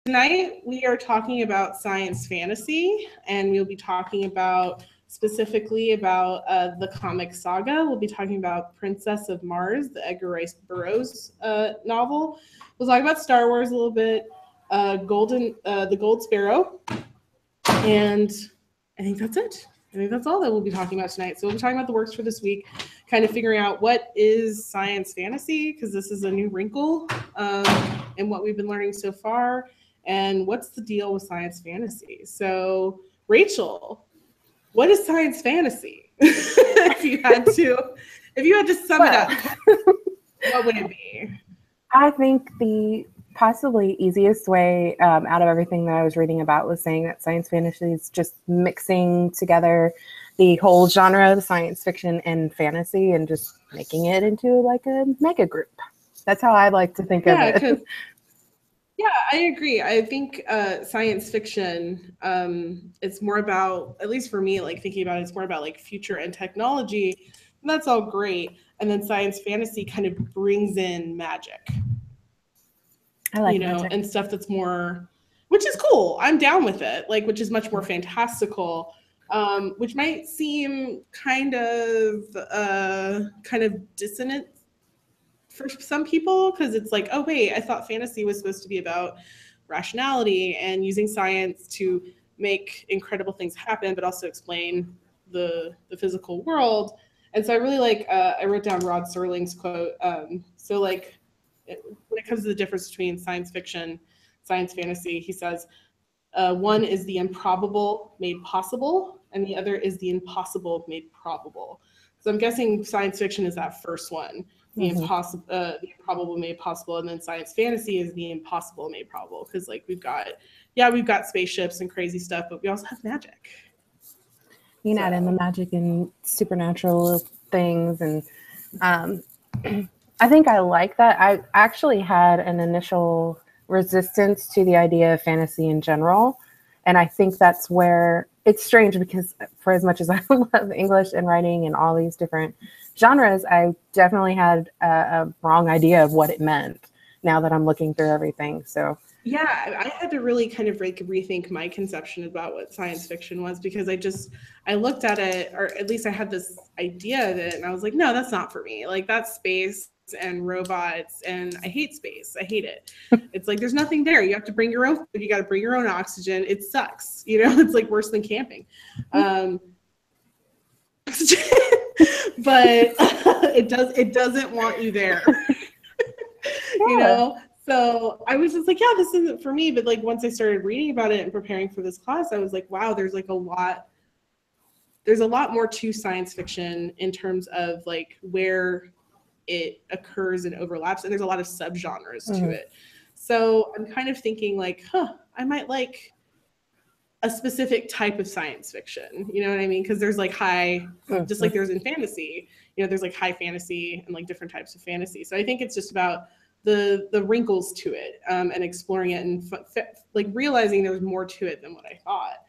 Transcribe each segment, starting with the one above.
Tonight we are talking about science fantasy, and we'll be talking about specifically about the comic saga. We'll be talking about Princess of Mars, the Edgar Rice Burroughs novel. We'll talk about Star Wars a little bit, the Gold Sparrow, and I think that's it. I think that's all that we'll be talking about tonight. So we'll be talking about the works for this week, kind of figuring out what is science fantasy, because this is a new wrinkle in what we've been learning so far, and what's the deal with science fantasy. So Rachel, what is science fantasy? if you had to sum it up, what would it be? I think the possibly easiest way out of everything that I was reading about was saying that science fantasy is just mixing together the whole genre of science fiction and fantasy and just making it into like a mega group. That's how I like to think of it. Yeah, I agree. I think science fiction, it's more about, at least for me, like thinking about it, it's more about like future and technology, and that's all great. And then science fantasy kind of brings in magic. I like magic. And stuff that's more, which is cool. I'm down with it, like, which is much more fantastical, which might seem kind of dissonant for some people, because it's like, oh wait, I thought fantasy was supposed to be about rationality and using science to make incredible things happen, but also explain the physical world. And so I really like, I wrote down Rod Serling's quote. So like, when it comes to the difference between science fiction, science fantasy, he says, one is the improbable made possible, and the other is the impossible made probable. So I'm guessing science fiction is that first one, the improbable made possible, and then science fantasy is the impossible made probable, because like we've got spaceships and crazy stuff, but we also have magic. You can add in the magic and supernatural things, and I think I like that. I actually had an initial resistance to the idea of fantasy in general. And I think that's where it's strange, because for as much as I love English and writing and all these different genres, I definitely had a wrong idea of what it meant now that I'm looking through everything. So yeah, I had to really kind of like rethink my conception about what science fiction was, because I looked at it, or at least I had this idea of it, and I was like, no, that's not for me. Like, that's space and robots, and I hate space. I hate it. It's like there's nothing there. You have to bring your own food. You got to bring your own oxygen. It sucks. It's like worse than camping. But it doesn't want you there. So I was just like, yeah, this isn't for me. But like once I started reading about it and preparing for this class, I was like, wow, there's a lot more to science fiction in terms of like where it occurs and overlaps, and there's a lot of subgenres to it. So I'm kind of thinking like, I might like a specific type of science fiction, you know what I mean? Because there's like just like there's in fantasy, there's like high fantasy and like different types of fantasy. So I think it's just about the wrinkles to it, and exploring it, and like realizing there's more to it than what I thought.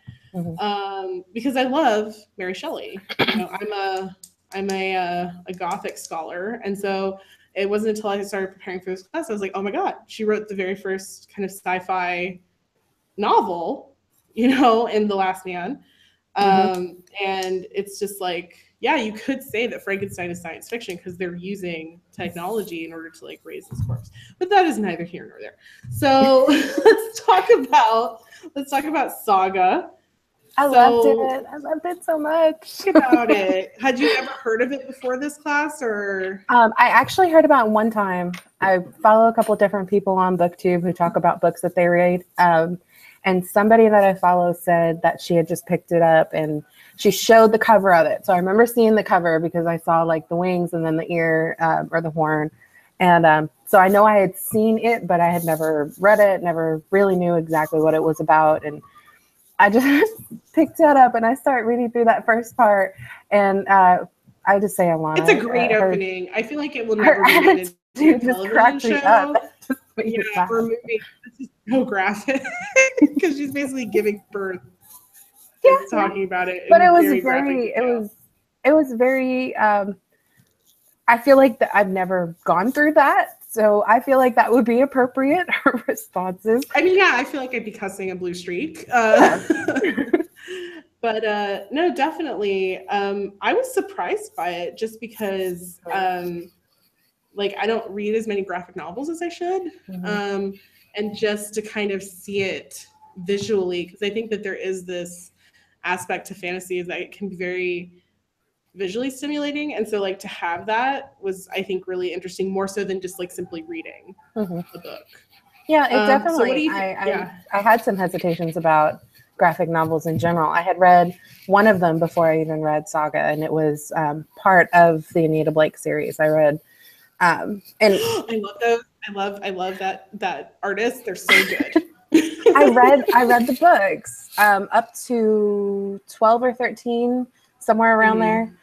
Because I love Mary Shelley. I'm a Gothic scholar, and so it wasn't until I started preparing for this class I was like, oh my god, she wrote the very first kind of sci-fi novel, in The Last Man. And it's just like, yeah, you could say that Frankenstein is science fiction because they're using technology in order to like raise this corpse, but that is neither here nor there. So let's talk about Saga. I loved it. I loved it so much. About it. Had you ever heard of it before this class, or? I actually heard about it one time. I follow a couple different people on BookTube who talk about books that they read. And somebody that I follow said that she had just picked it up and she showed the cover of it. So I remember seeing the cover because I saw like the wings and then the ear or the horn. And so I know I had seen it, but I had never read it, never really knew exactly what it was about. And I just picked it up and I started reading through that first part. And I just say Alana. It's a great opening. I feel like it will never be made into a television show. For a movie, this is so graphic because she's basically giving birth. Talking about it, but it was very. I feel like that I've never gone through that, So I feel like that would be appropriate responses. I mean, yeah, I feel like I'd be cussing a blue streak. But no, definitely. I was surprised by it just because like I don't read as many graphic novels as I should. And just to kind of see it visually, because I think that there is this aspect to fantasy that it can be very visually stimulating, and so like to have that was, I think, really interesting, more so than just like simply reading the book. Yeah, it definitely. So what do you think? I had some hesitations about graphic novels in general. I had read one of them before I even read Saga, and it was part of the Anita Blake series. I read, and I love those. I love that artist. They're so good. I read the books up to 12 or 13, somewhere around there,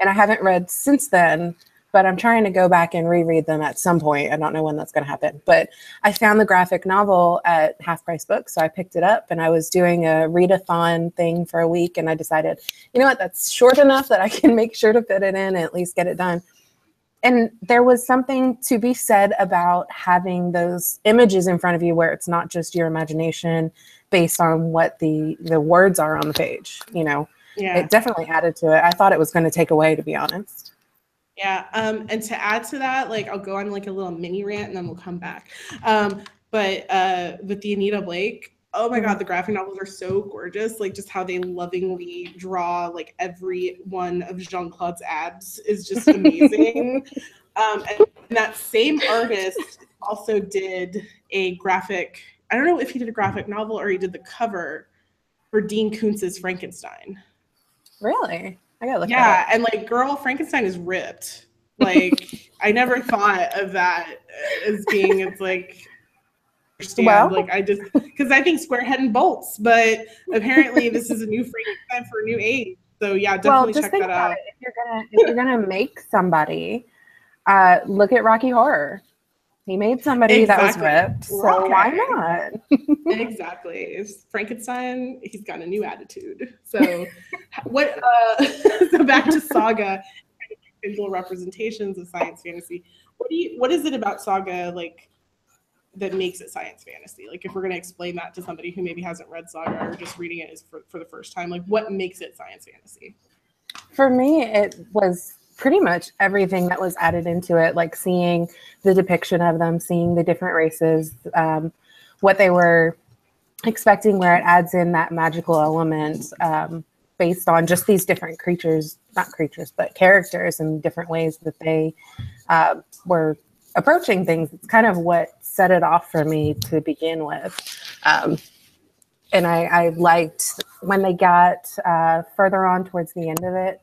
and I haven't read since then. But I'm trying to go back and reread them at some point. I don't know when that's going to happen. But I found the graphic novel at Half Price Books, so I picked it up, and I was doing a read-a-thon thing for a week, and I decided, you know what, that's short enough that I can make sure to fit it in and at least get it done. And there was something to be said about having those images in front of you where it's not just your imagination based on what the words are on the page. You know, It definitely added to it. I thought it was going to take away, to be honest. Yeah, and to add to that, like I'll go on like a little mini rant and then we'll come back. But with the Anita Blake, oh my God, the graphic novels are so gorgeous. Like just how they lovingly draw like every one of Jean-Claude's abs is just amazing. And that same artist also did a graphic, I don't know if he did a graphic novel or he did the cover for Dean Koontz's Frankenstein. Really? I gotta look yeah, and like, girl, Frankenstein is ripped. Like, I never thought of that as being, it's like, well, like I just, because I think square head and bolts, but apparently this is a new Frankenstein for a new age. So yeah, definitely check that out. If you're gonna make somebody, look at Rocky Horror. He made somebody that was ripped, so why not? Exactly. It's Frankenstein, he's got a new attitude. So what so back to Saga, visual representations of science fantasy. What is it about Saga like that makes it science fantasy? Like if we're gonna explain that to somebody who maybe hasn't read Saga or just reading it is for the first time, like what makes it science fantasy? For me, it was pretty much everything that was added into it, like seeing the depiction of them, seeing the different races, what they were expecting, where it adds in that magical element based on just these different creatures, not creatures, but characters and different ways that they were approaching things. It's kind of what set it off for me to begin with. And I liked when they got further on towards the end of it,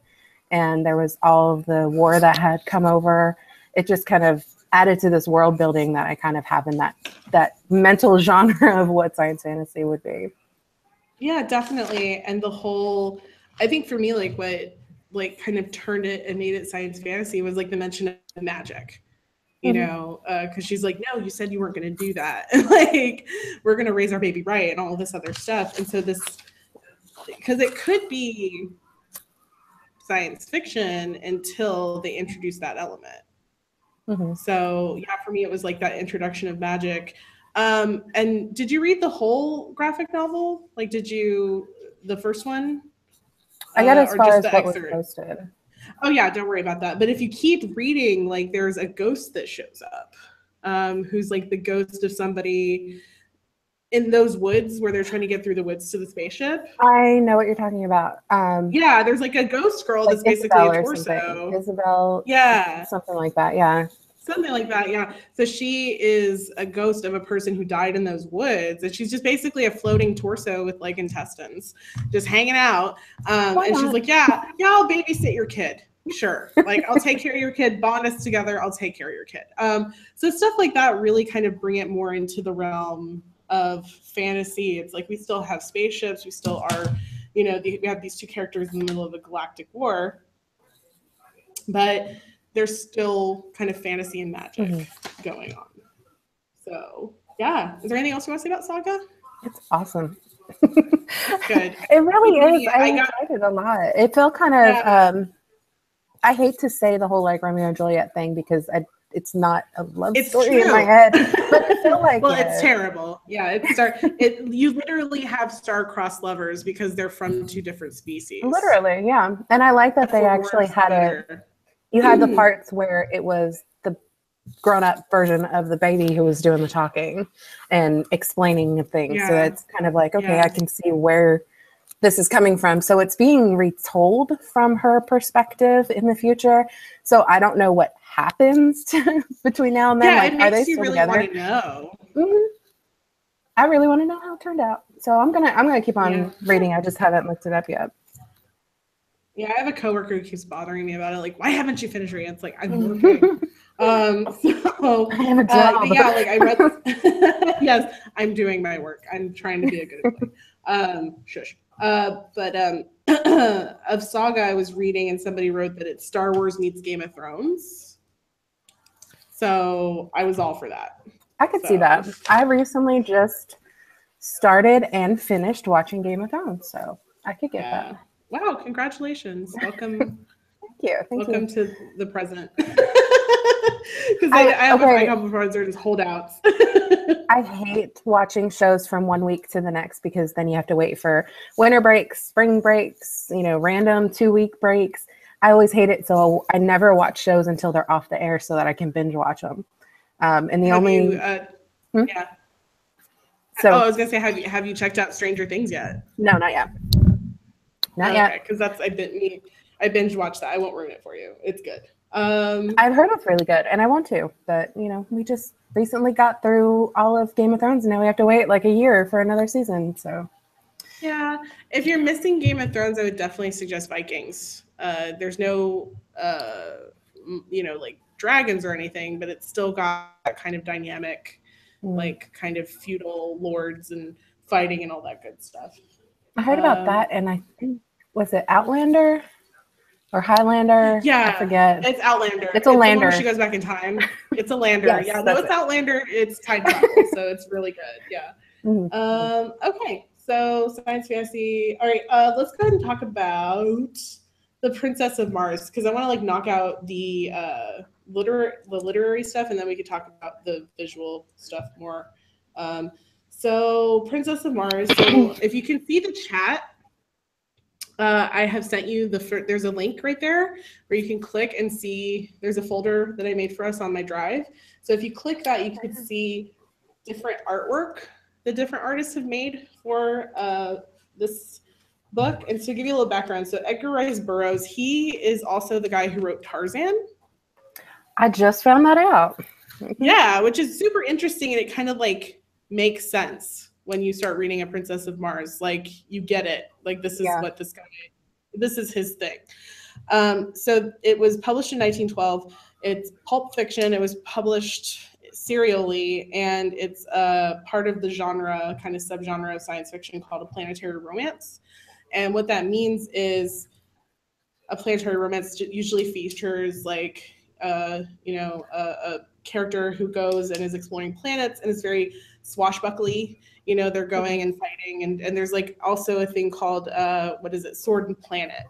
and there was all of the war that had come over. It just kind of added to this world building that I kind of have in that mental genre of what science fantasy would be. Yeah, definitely. And the whole, I think for me, like what like kind of turned it and made it science fantasy was like the mention of magic, you know, because she's like, no, you said you weren't going to do that. Like, we're going to raise our baby right and all this other stuff. And so this, because it could be science fiction until they introduce that element. So yeah, for me, it was like that introduction of magic. And did you read the whole graphic novel? Like, did you, the first one? I got as far as what was posted. Oh yeah, don't worry about that. But if you keep reading, like there's a ghost that shows up, who's like the ghost of somebody in those woods where they're trying to get through the woods to the spaceship. I know what you're talking about. Yeah, there's like a ghost girl like that's basically a torso. Isabel. Yeah. Something like that, yeah. Something like that, yeah. So she is a ghost of a person who died in those woods, and she's just basically a floating torso with like intestines, just hanging out. And she's like, yeah, I'll babysit your kid. Sure. Like, I'll take care of your kid, bond us together, I'll take care of your kid. So stuff like that really kind of bring it more into the realm of fantasy. It's like we still have spaceships, we still are, you know, we have these two characters in the middle of a galactic war, but there's still kind of fantasy and magic going on. So yeah, is there anything else you want to say about Saga? It's awesome. Good. It really is. I enjoyed it a lot. It felt kind of I hate to say the whole like Romeo and Juliet thing because it's not a love It's story true. in my head, but I feel like well, it's terrible. Yeah, you literally have star-crossed lovers because they're from two different species. Literally, yeah. And I like that they actually had you had the parts where it was the grown-up version of the baby who was doing the talking and explaining things. Yeah. So it's kind of like, okay, Yeah. I can see where this is coming from. So it's being retold from her perspective in the future. So I don't know what happens between now and then. Yeah, like, it are they makes you still really together? want to know. Mhm. I really want to know how it turned out. So I'm gonna keep on reading. I just haven't looked it up yet. Yeah, I have a coworker who keeps bothering me about it. Like, why haven't you finished reading? It's like, I'm working. So I have a job. yeah, like I read. Yes, I'm doing my work. I'm trying to be a good employee. Shush. But of Saga, I was reading, and somebody wrote that it's Star Wars meets Game of Thrones. So I was all for that. I could see that. I recently just started and finished watching Game of Thrones, so I could get that. Wow! Congratulations. Welcome. Welcome to the present. Because I have a couple of friends that are just holdouts. I hate watching shows from one week to the next because then you have to wait for winter breaks, spring breaks, random 2-week breaks. I always hate it. So I never watch shows until they're off the air so that I can binge watch them. And the only. Yeah. So I was gonna say, have you checked out Stranger Things yet? No, not yet. Not yet. Because I binge watched that. I won't ruin it for you. It's good. I've heard it's really good, and I want to, but we just recently got through all of Game of Thrones, and now we have to wait like a year for another season. So, yeah, if you're missing Game of Thrones, I would definitely suggest Vikings. There's no, like dragons or anything, but it's still got that kind of dynamic, like kind of feudal lords and fighting and all that good stuff. I heard about that, and I think was it Outlander? Or Highlander? Yeah, I forget. It's Outlander. It's a lander. Where she goes back in time. It's a lander. Yes, yeah, no, it's Outlander. It's time travel, so it's really good. Yeah. Mm-hmm. Okay, so science fantasy. All right, let's go ahead and talk about the Princess of Mars because I want to knock out the literary stuff, and then we could talk about the visual stuff more. So Princess of Mars. So if you can see the chat. I have sent you there's a link right there where you can click and see there's a folder that I made for us on my drive. So if you click that, you can see different artwork the different artists have made for this book. And so to give you a little background, so Edgar Rice Burroughs, he is also the guy who wrote Tarzan. I just found that out. Yeah, which is super interesting, and it kind of makes sense. When you start reading A Princess of Mars, you get it. This is what this is his thing. So it was published in 1912. It's pulp fiction. It was published serially, and it's part of the genre, kind of subgenre of science fiction called a planetary romance. And what that means is a planetary romance usually features a character who goes and is exploring planets, and it's very swashbuckly. They're going and fighting, and there's also a thing called Sword and Planet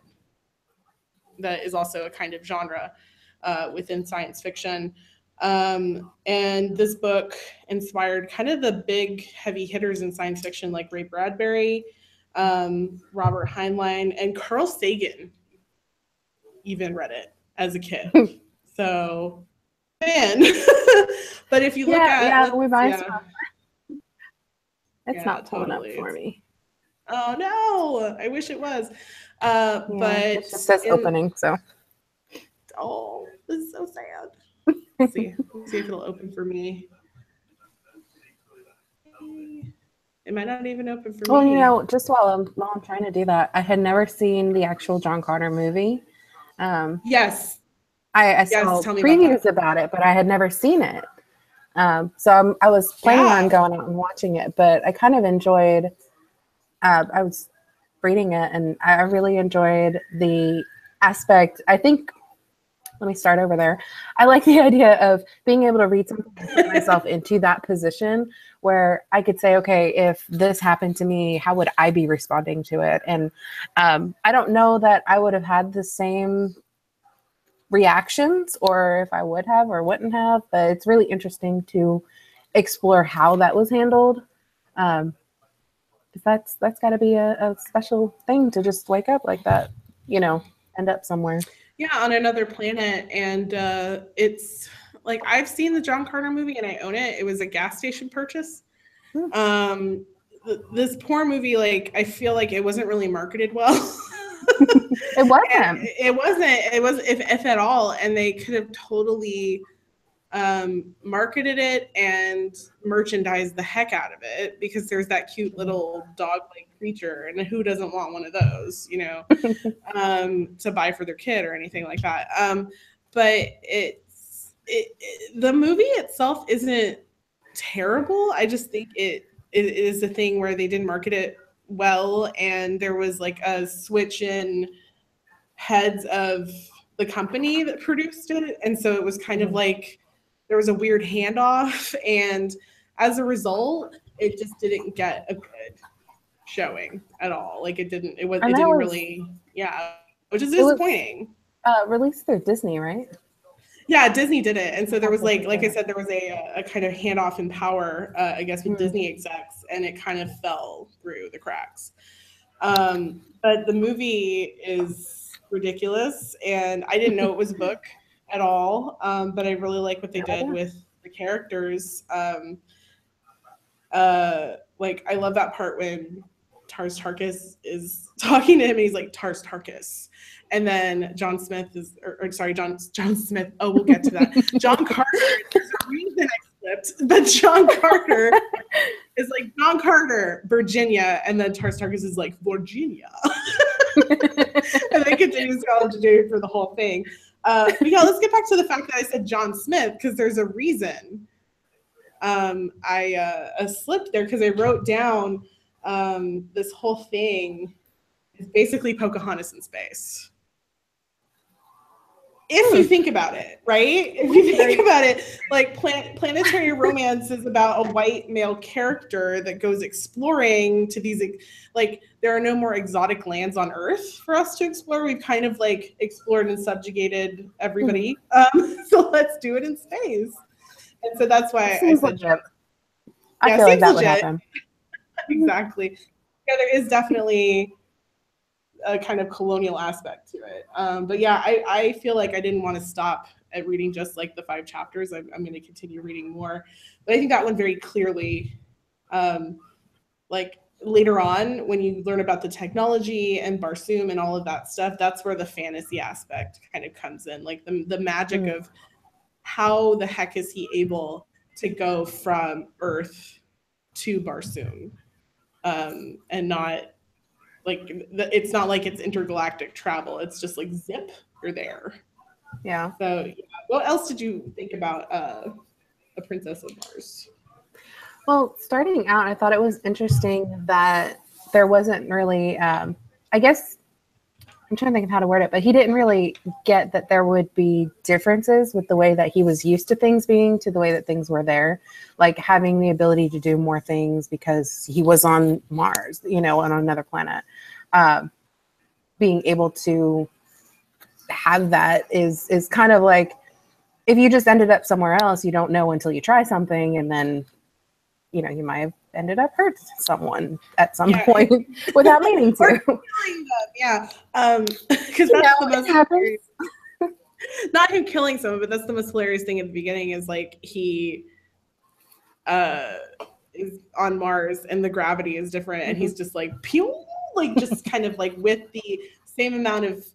that is also a kind of genre within science fiction. And this book inspired kind of the big heavy hitters in science fiction like Ray Bradbury, Robert Heinlein, and Carl Sagan even read it as a kid. So, man. But if you look it's not pulling up for me. Oh no! I wish it was. But it just says opening. So. Oh, this is so sad. Let's see if it'll open for me. It might not even open for me. Well, just while I'm trying to do that, I had never seen the actual John Connor movie. Yes. I saw previews about it, but I had never seen it. So I was planning on going out and watching it, but I kind of enjoyed, I was reading it and I really enjoyed the aspect. I think, let me start over there. I like the idea of being able to read something and put myself into that position where I could say, okay, if this happened to me, how would I be responding to it? And I don't know that I would have had the same reactions or if I would have or wouldn't have, but it's really interesting to explore how that was handled. That's got to be a special thing to just wake up like that, end up somewhere. Yeah, on another planet. And it's like, I've seen the John Carter movie and I own it. It was a gas station purchase. This poor movie, like, I feel like it wasn't really marketed well. It wasn't. It was if at all. And they could have totally marketed it and merchandised the heck out of it, because there's that cute little dog-like creature, and who doesn't want one of those, to buy for their kid or anything like that. But the movie itself isn't terrible. I just think it is a thing where they didn't market it well, and there was like a switch in heads of the company that produced it, and so it was kind of like there was a weird handoff, and as a result, it just didn't get a good showing at all. Like it didn't really, which is disappointing. Released through Disney, right? Yeah, Disney did it, and so there was like I said, there was a kind of handoff in power, I guess, with Disney execs, and it kind of fell through the cracks. But the movie is ridiculous, and I didn't know it was a book at all, but I really like what they did with the characters. Like I love that part when Tars Tarkas is talking to him, and he's like, Tars Tarkas. And then John Smith. John Smith. Oh, we'll get to that. John Carter. There's a reason I slipped, but John Carter is like, John Carter, Virginia. And then Tars Tarkas is like, Virginia. And then continues to do for the whole thing. But yeah, let's get back to the fact that I said John Smith, because there's a reason. I slipped there because I wrote down this whole thing is basically Pocahontas in space. If you think about it, right? If you think about it, like Planetary Romance is about a white male character that goes exploring to these, like, there are no more exotic lands on Earth for us to explore. We've kind of like explored and subjugated everybody. So let's do it in space. And so that's why I said, I feel like that would happen. Exactly. Yeah, there is definitely a kind of colonial aspect to it. But yeah, I feel like I didn't want to stop at reading just like the 5 chapters. I'm going to continue reading more. But I think that one very clearly, like later on, when you learn about the technology and Barsoom and all of that stuff, that's where the fantasy aspect kind of comes in. Like the magic of how the heck is he able to go from Earth to Barsoom, and not like it's not like it's intergalactic travel. It's just like zip, you're there. Yeah. So yeah. What else did you think about A Princess of Mars? Well, starting out, I thought it was interesting that there wasn't really, I guess, I'm trying to think of how to word it, but he didn't really get that there would be differences with the way that he was used to things being to the way that things were there. Like having the ability to do more things because he was on Mars, on another planet. Being able to have that is kind of like, if you just ended up somewhere else, you don't know until you try something, and then, you might have ended up hurt someone at some point without meaning to. Yeah, because that's the most hilarious. Not him killing someone, but that's the most hilarious thing at the beginning is like he is on Mars and the gravity is different, and he's just like pew, like just kind of like with the same amount of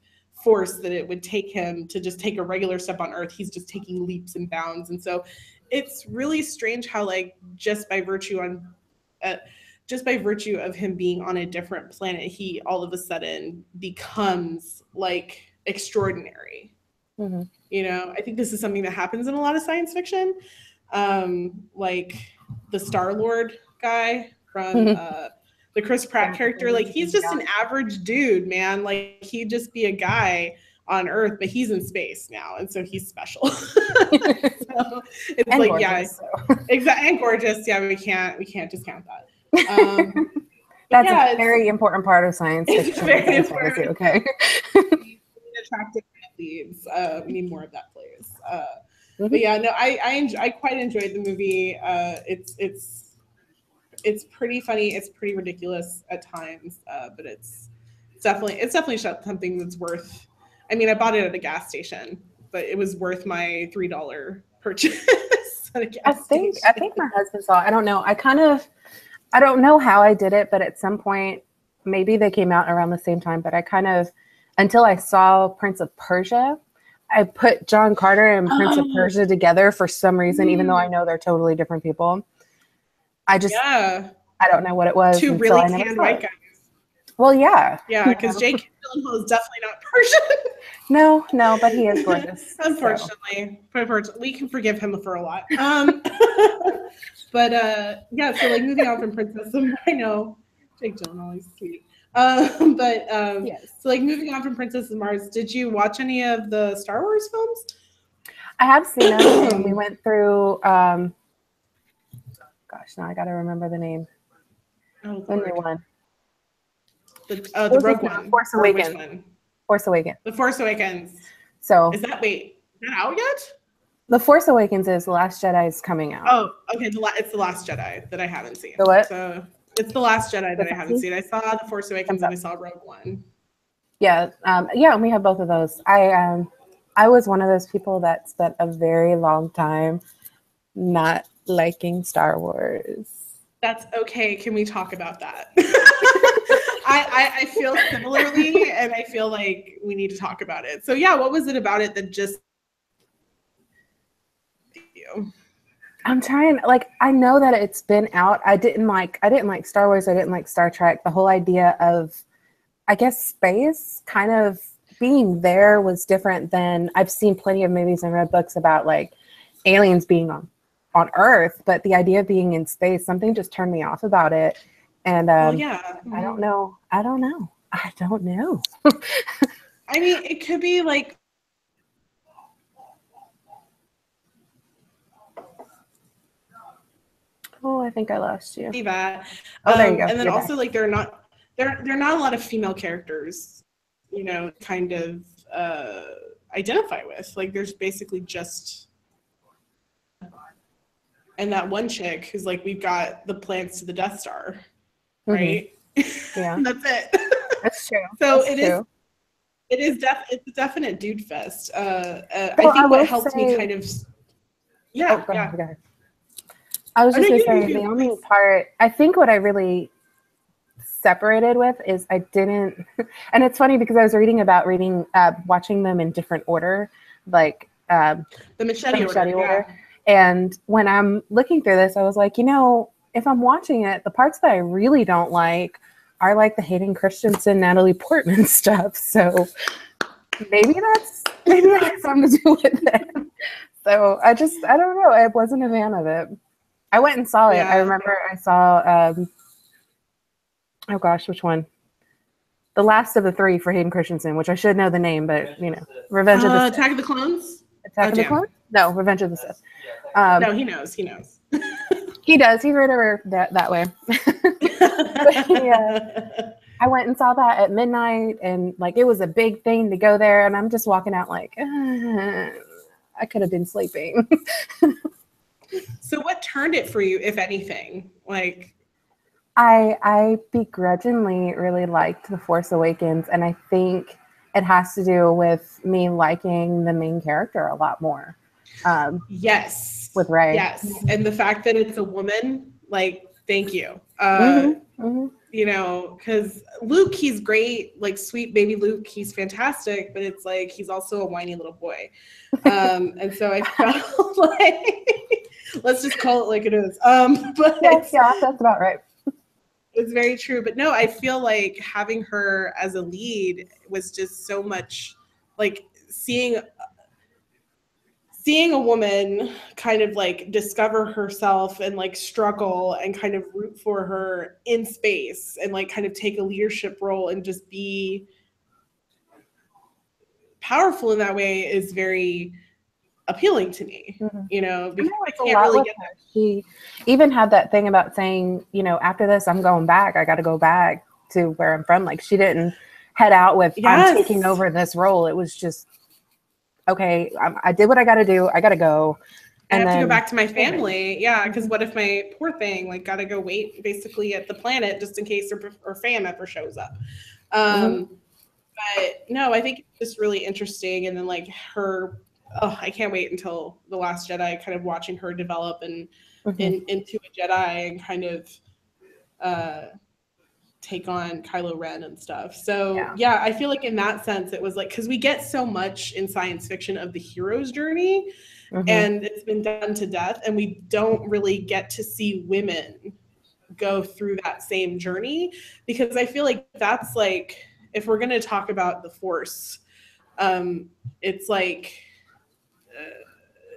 force that it would take him to just take a regular step on Earth, he's just taking leaps and bounds. And so it's really strange how like just by virtue of him being on a different planet, he all of a sudden becomes like extraordinary. I think this is something that happens in a lot of science fiction. Like the Star-Lord guy from the Chris Pratt character, like he's just an average dude, man. Like he'd just be a guy on Earth, but he's in space now, and so he's special. So it's and like gorgeous, exactly, and gorgeous. Yeah, we can't discount that. That's a very important part of science fiction. Very important. Okay. Attractive leads. We need more of that, please. But yeah, no, I quite enjoyed the movie. It's pretty funny. It's pretty ridiculous at times, but it's definitely something that's worth. I mean, I bought it at a gas station, but it was worth my $3 purchase at a gas station. I think my husband saw it. I don't know. I don't know how I did it, but at some point, maybe they came out around the same time, but until I saw Prince of Persia, I put John Carter and Prince of Persia together for some reason, even though I know they're totally different people. I don't know what it was. Two really tanned white guys. Well, yeah. Yeah, because Jake Gyllenhaal is definitely not Persian. No, but he is gorgeous. Unfortunately. We can forgive him for a lot. But yeah, so like moving on from Princess, I know Jake Gyllenhaal is sweet. Yes. So like moving on from Princess of Mars, did you watch any of the Star Wars films? I have seen them, and we went through. Gosh, now I got to remember the name. Oh, the new one. The Rogue One. Force Awakens. Force Awakens. The Force Awakens. So is that out yet? The Force Awakens is The Last Jedi is coming out. Oh, okay. It's The Last Jedi that I haven't seen. The what? So it's The Last Jedi that I haven't seen. I saw The Force Awakens and I saw Rogue One. Yeah, we have both of those. I was one of those people that spent a very long time not liking Star Wars. That's okay. Can we talk about that? I feel similarly, and I feel like we need to talk about it. So yeah, what was it about it that just you? I'm trying, like, I know that it's been out. I didn't like Star Wars. I didn't like Star Trek. The whole idea of, I guess, space kind of being there was different than I've seen plenty of movies and read books about like aliens being on Earth, but the idea of being in space, something just turned me off about it. And yeah. I don't know. I mean, it could be like, oh, I think I lost you. See that. There you go. And then also like there are not a lot of female characters, kind of identify with. Like there's basically just and that one chick who's like, we've got the plans to the Death Star. Right? Yeah. That's it. That's true. So it's a definite dude fest. I think what helped me kind of go ahead. I was just going to say the only part, I think what I really separated with is I didn't, and it's funny because I was watching them in different order, like the machete order. Yeah. And when I'm looking through this, I was like, if I'm watching it, the parts that I really don't like are like the Hayden Christensen, Natalie Portman stuff. So maybe that's something to do with it. So I don't know. I wasn't a fan of it. I went and saw it. I remember I saw, oh gosh, which one? The last of the three for Hayden Christensen, which I should know the name, but Revenge of the Sith. Attack of the Clones? Attack of the Clones? No, Revenge of the Sith. No, he knows. He does. He's right over that way. Yeah. I went and saw that at midnight, and like it was a big thing to go there, and I'm just walking out like, I could have been sleeping. So what turned it for you, if anything? Like, I begrudgingly really liked The Force Awakens, and I think it has to do with me liking the main character a lot more. Yes. With Rey. Yes. And the fact that it's a woman, like, thank you. Because Luke, he's great, like sweet baby Luke, he's fantastic, but it's like he's also a whiny little boy. And so I felt like, let's just call it like it is. But yeah, that's about right. It's very true. But no, I feel like having her as a lead was just so much like seeing a woman kind of like discover herself and like struggle and kind of root for her in space and like kind of take a leadership role and just be powerful in that way is very appealing to me, because I can't really get that. She even had that thing about saying, after this, I'm going back. I got to go back to where I'm from. Like she didn't head out with, I'm taking over this role. It was just, okay, I did what I got to do. I got to go. I have to go back to my family. Yeah, because what if my poor thing, like, got to go wait basically at the planet just in case her fam ever shows up. But no, I think it's just really interesting. And then like her, I can't wait until The Last Jedi, kind of watching her develop and into a Jedi and kind of take on Kylo Ren and stuff. So yeah, I feel like in that sense, it was like, because we get so much in science fiction of the hero's journey, and it's been done to death, and we don't really get to see women go through that same journey, because I feel like that's like, if we're going to talk about the Force, it's like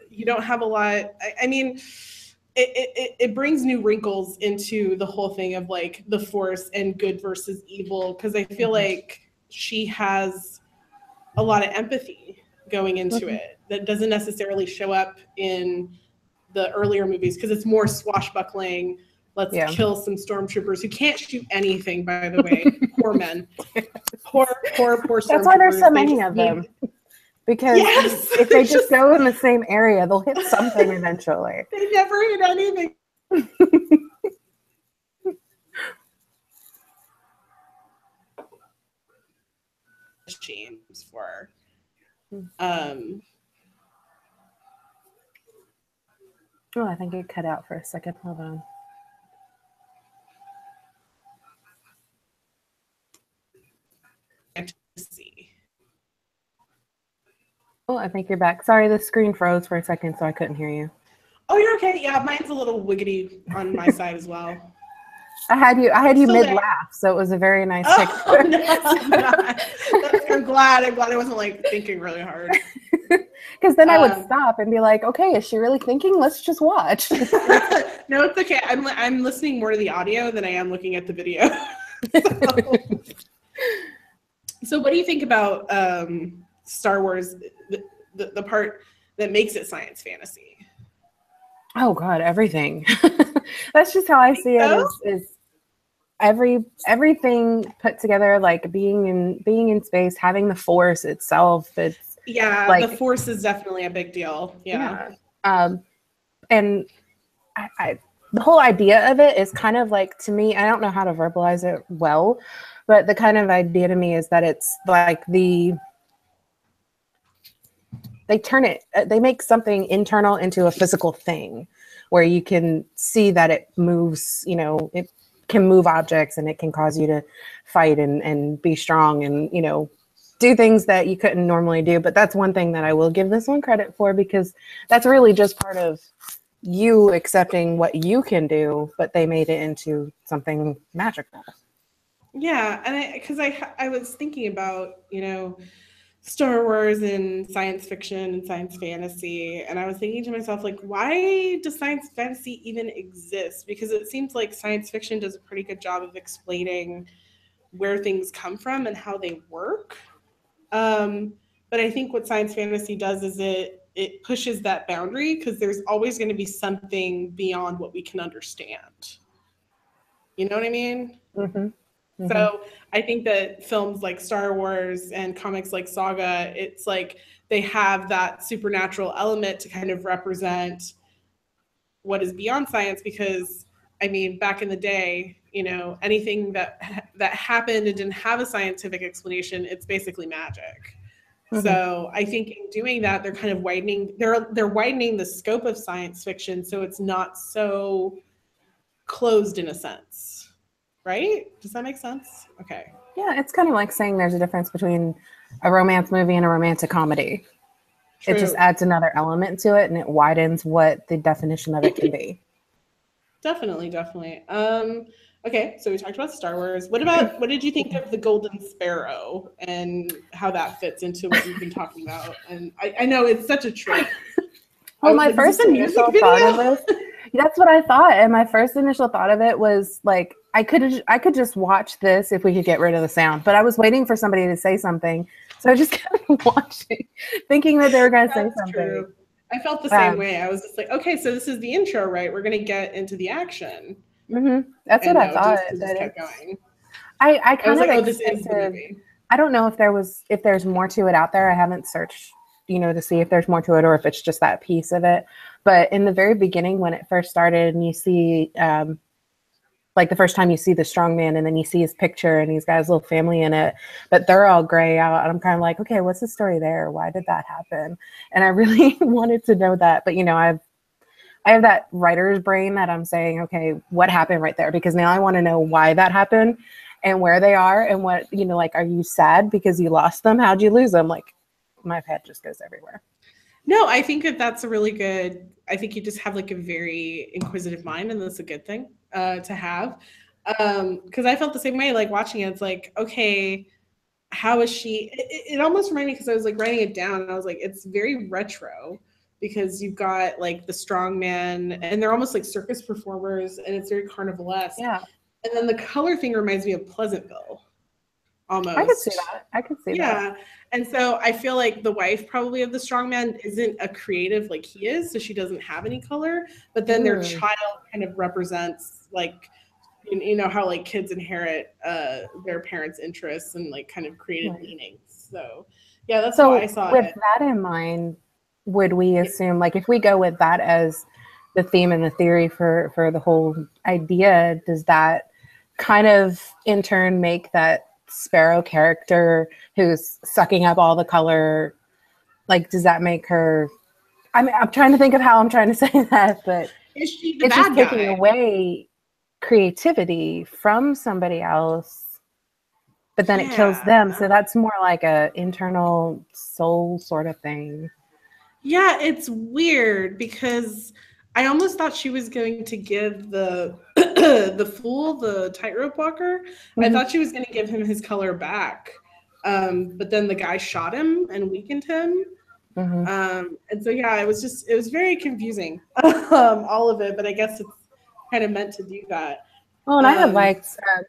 you don't have a lot. I mean, it brings new wrinkles into the whole thing of like the Force and good versus evil, because I feel like she has a lot of empathy going into it that doesn't necessarily show up in the earlier movies, because it's more swashbuckling. Let's kill some stormtroopers who can't shoot anything, by the way. Poor men. Poor stormtroopers. That's why there's so many of them. Because if they just go in the same area, they'll hit something eventually. They never hit anything. James for oh, I think it cut out for a second. Hold on. See. Oh, I think you're back. Sorry, the screen froze for a second, so I couldn't hear you. Oh, you're okay. Yeah, mine's a little wiggity on my side as well. I had you mid laugh, so it was a very nice picture. Oh, no, I'm glad I wasn't like thinking really hard. Because then I would stop and be like, okay, is she really thinking? Let's just watch. No, it's okay. I'm listening more to the audio than I am looking at the video. So what do you think about Star Wars, the part that makes it science fantasy? Oh God, everything. That's just how I see it. Is everything put together, like being in space, having the Force itself. It's like, the Force is definitely a big deal. Yeah. And I the whole idea of it is kind of like, to me, I don't know how to verbalize it well, but the kind of idea to me is that it's like they make something internal into a physical thing where you can see that it moves, it can move objects, and it can cause you to fight and be strong and, do things that you couldn't normally do. But that's one thing that I will give this one credit for, because that's really just part of you accepting what you can do, but they made it into something magical. Yeah, and because I was thinking about, Star Wars and science fiction and science fantasy, and I was thinking to myself, like, why does science fantasy even exist? Because it seems like science fiction does a pretty good job of explaining where things come from and how they work. But I think what science fantasy does is it pushes that boundary, because there's always going to be something beyond what we can understand. You know what I mean? So I think that films like Star Wars and comics like Saga, it's like they have that supernatural element to kind of represent what is beyond science, because I mean, back in the day, anything that happened and didn't have a scientific explanation, it's basically magic. So I think in doing that, they're kind of widening the scope of science fiction, so it's not so closed in a sense. Right? Does that make sense? Okay. Yeah, it's kind of like saying there's a difference between a romance movie and a romantic comedy. True. It just adds another element to it, and it widens what the definition of it can be. Definitely. Okay, so we talked about Star Wars. What did you think of the Golden Sparrow and how that fits into what we've been talking about? And I know it's such a trick. Well, my first initial thought of this, that's what I thought. And my first initial thought of it was like, I could just watch this if we could get rid of the sound, but I was waiting for somebody to say something. So I just kept watching, thinking that they were going to say something. True. I felt the same way. I was just like, okay, so this is the intro, right? We're going to get into the action. That's what I thought. Just kept going. I kind of like, this is the movie. I don't know if there's more to it out there. I haven't searched to see if there's more to it or if it's just that piece of it. But in the very beginning, when it first started, and you see, like the first time you see the strongman, and then you see his picture, and he's got his little family in it, but they're all gray out, and I'm kind of like, okay, what's the story there? Why did that happen? And I really wanted to know that, but I have that writer's brain that I'm saying, okay, what happened right there? Because now I want to know why that happened and where they are and what, like, are you sad because you lost them? How'd you lose them? Like, my head just goes everywhere. No, I think that's a really good, I think you just have like a very inquisitive mind, and that's a good thing to have. Because I felt the same way, like watching it, it's like, okay, how is she? It almost reminded me, because I was like writing it down, and I was like, it's very retro, because you've got like the strongman, and they're almost like circus performers, and it's very carnivalesque. Yeah. And then the color thing reminds me of Pleasantville, almost. I could see that. Yeah. And so I feel like the wife probably of the strongman isn't a creative like he is, so she doesn't have any color. But then their child kind of represents, like, how like kids inherit their parents' interests and like kind of creative meanings. So yeah, that's how I saw it. With that in mind, would we assume, like, if we go with that as the theme and the theory for the whole idea, does that kind of in turn make that Sparrow character who's sucking up all the color, like, does that make her, I'm trying to think of how I'm trying to say that, but is she the it's bad just guy? taking away creativity from somebody else, but then it kills them, so that's more like a internal soul sort of thing. Yeah, it's weird, because I almost thought she was going to give the the fool, the tightrope walker, I thought she was going to give him his color back. But then the guy shot him and weakened him. And so, yeah, it was very confusing, all of it, but I guess it's kind of meant to do that. Well, and I had liked,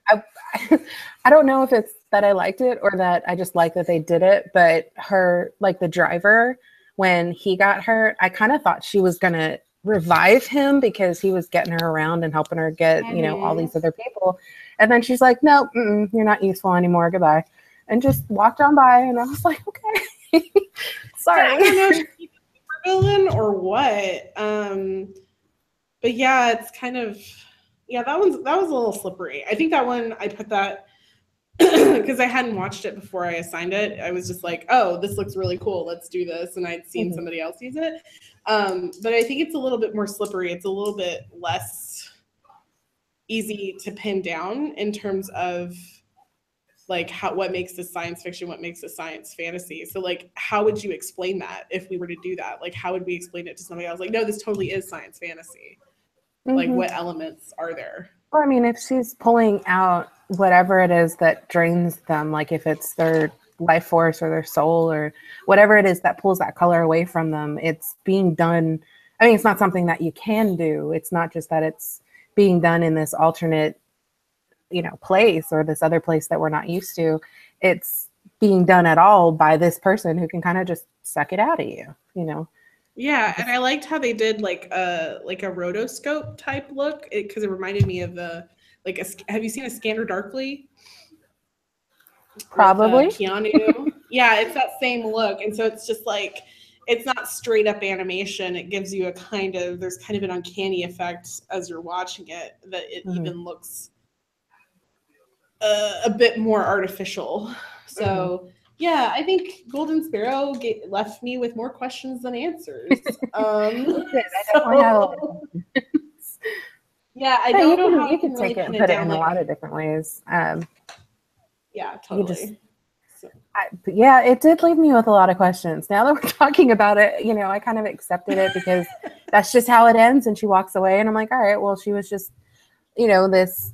I don't know if it's that I liked it or that I just like that they did it, but her, like the driver, when he got hurt, I kind of thought she was going to revive him because he was getting her around and helping her get, all these other people. And then she's like, no, you're not useful anymore. Goodbye. And just walked on by. And I was like, okay, sorry. I don't know if she's a villain or what. But yeah, it's kind of, that was a little slippery. I think that one, I put that because I hadn't watched it before I assigned it. I was just like, oh, this looks really cool. Let's do this. And I'd seen somebody else use it. But I think it's a little bit more slippery. It's a little bit less easy to pin down in terms of like what makes this science fiction, what makes this science fantasy. So like, how would you explain that if we were to do that? Like, how would we explain it to somebody else? Like, no, this totally is science fantasy. Like, what elements are there? Well, I mean, if she's pulling out whatever it is that drains them, like if it's their life force or their soul or whatever it is that pulls that color away from them, it's being done. I mean, it's not something that you can do. It's not just that it's being done in this alternate, place or this other place that we're not used to. It's being done at all by this person who can kind of just suck it out of you, Yeah, and I liked how they did like a rotoscope type look, because it reminded me of have you seen A Scanner Darkly? Probably. With, Keanu. Yeah, it's that same look, and so it's just like, it's not straight up animation. It gives you there's kind of an uncanny effect as you're watching it, that it even looks a bit more artificial. So. Yeah, I think Golden Sparrow left me with more questions than answers. Yeah, I don't know how you can take it and put it in a lot of different ways. Yeah, totally. But yeah, it did leave me with a lot of questions. Now that we're talking about it, I kind of accepted it because that's just how it ends, and she walks away, and I'm like, all right, well, she was just, this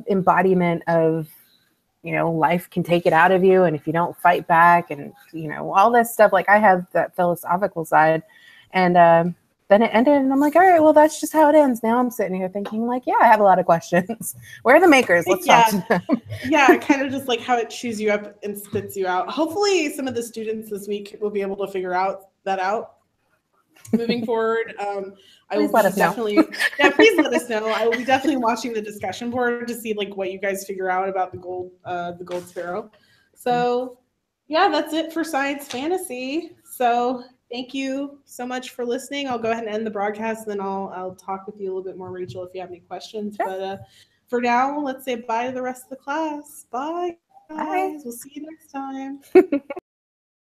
embodiment of, life can take it out of you, and if you don't fight back, and all this stuff, like I have that philosophical side, and then it ended, and I'm like, all right, well, that's just how it ends. Now I'm sitting here thinking, like, yeah, I have a lot of questions. Where are the makers? Let's talk to them. Yeah, kind of just like how it chews you up and spits you out. Hopefully some of the students this week will be able to figure that out moving forward. I will definitely please let us know. I will be definitely watching the discussion board to see like what you guys figure out about the gold Sparrow. So yeah, that's it for Science Fantasy. So thank you so much for listening. I'll go ahead and end the broadcast, then I'll talk with you a little bit more, Rachel, if you have any questions. Sure. But for now, let's say bye to the rest of the class. Bye, Bye. guys. We'll see you next time.